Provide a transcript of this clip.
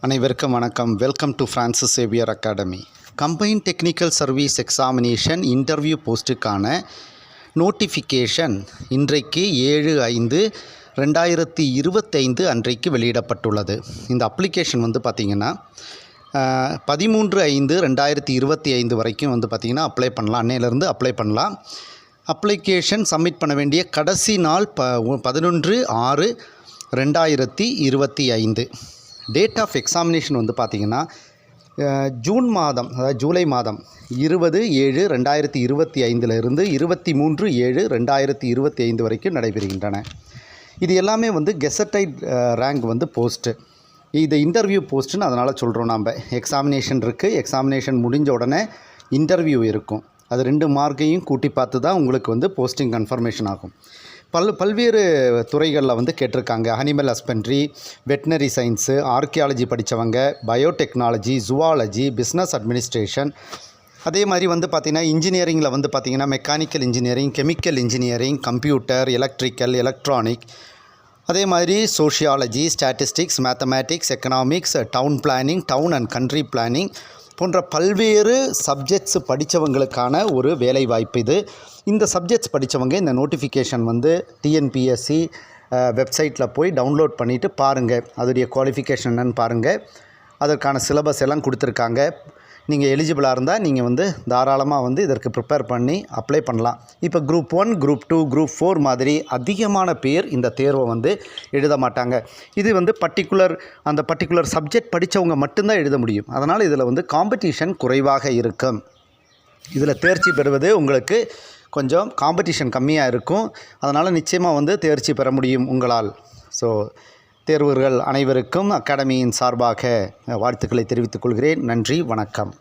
அனைவருக்கும் வணக்கம். Welcome to Francis Xavier Academy. Combine technical service examination interview போஸ்ட்டுக்கான notification இன்றைக்கு 7/5/2025 அன்றைக்கு வெளியிடப்பட்டுள்ளது. இந்த அப்ளிகேஷன் பார்த்திங்கன்னா 13/5/2025 வரைக்கும் பார்த்திங்கன்னா அப்ளை பண்ணலாம். அன்னையிலேருந்து அப்ளை பண்ணலாம். அப்ளிகேஷன் சப்மிட் பண்ண வேண்டிய கடைசி நாள் 11/6/2025. டேட் ஆஃப் எக்ஸாமினேஷன் பார்த்திங்கன்னா ஜூன் மாதம், அதாவது ஜூலை மாதம் 20/7/2025 இருந்து 23/7/2025 வரைக்கும் நடைபெறுகின்றன. இது எல்லாமே கெசட்டைட் ரேங்க் போஸ்ட்டு. இது இன்டர்வியூ போஸ்ட்டுன்னு அதனால் சொல்கிறோம். நம்ம எக்ஸாமினேஷன் இருக்குது, எக்ஸாமினேஷன் முடிஞ்ச உடனே இன்டர்வியூ இருக்கும். அது 2 மார்க்கையும் கூட்டி பார்த்து தான் உங்களுக்கு போஸ்டிங் கன்ஃபர்மேஷன் ஆகும். பல்வேறு துறைகளில் கேட்டிருக்காங்க. Animal husbandry, veterinary science, archaeology படித்தவங்க, பயோடெக்னாலஜி, ஜுவாலஜி, பிஸ்னஸ் அட்மினிஸ்ட்ரேஷன். அதே மாதிரி பார்த்திங்கன்னா இன்ஜினியரிங்கில் பார்த்திங்கன்னா mechanical engineering, chemical engineering, computer, electrical, electronic. அதே மாதிரி sociology, statistics, mathematics, economics, town planning, town and country planning போன்ற பல்வேறு சப்ஜெக்ட்ஸ் படித்தவங்களுக்கான ஒரு வேலைவாய்ப்பு இது. இந்த சப்ஜெக்ட்ஸ் படித்தவங்க இந்த நோட்டிஃபிகேஷன் டிஎன்பிஎஸ்சி வெப்சைட்டில் போய் டவுன்லோட் பண்ணிவிட்டு பாருங்கள். அதோடைய குவாலிஃபிகேஷன் என்னன்னு பாருங்கள். அதற்கான சிலபஸ் எல்லாம் கொடுத்துருக்காங்க. நீங்கள் எலிஜிபிளாக இருந்தால் நீங்கள் தாராளமாக இதற்கு ப்ரிப்பேர் பண்ணி அப்ளை பண்ணலாம். இப்போ குரூப் 1, குரூப் 2, குரூப் 4 மாதிரி அதிகமான பேர் இந்த தேர்வை எழுத மாட்டாங்க. இது அந்த பர்டிகுலர் சப்ஜெக்ட் படித்தவங்க மட்டும்தான் எழுத முடியும். அதனால் இதில் காம்படிஷன் குறைவாக இருக்கும். இதில் தேர்ச்சி பெறுவது உங்களுக்கு கொஞ்சம் காம்படிஷன் கம்மியாக இருக்கும். அதனால் நிச்சயமாக தேர்ச்சி பெற முடியும் உங்களால். ஸோ தேர்வர்கள் அனைவருக்கும் அகாடமியின் சார்பாக வாழ்த்துக்களை தெரிவித்துக் கொள்கிறேன். நன்றி, வணக்கம்.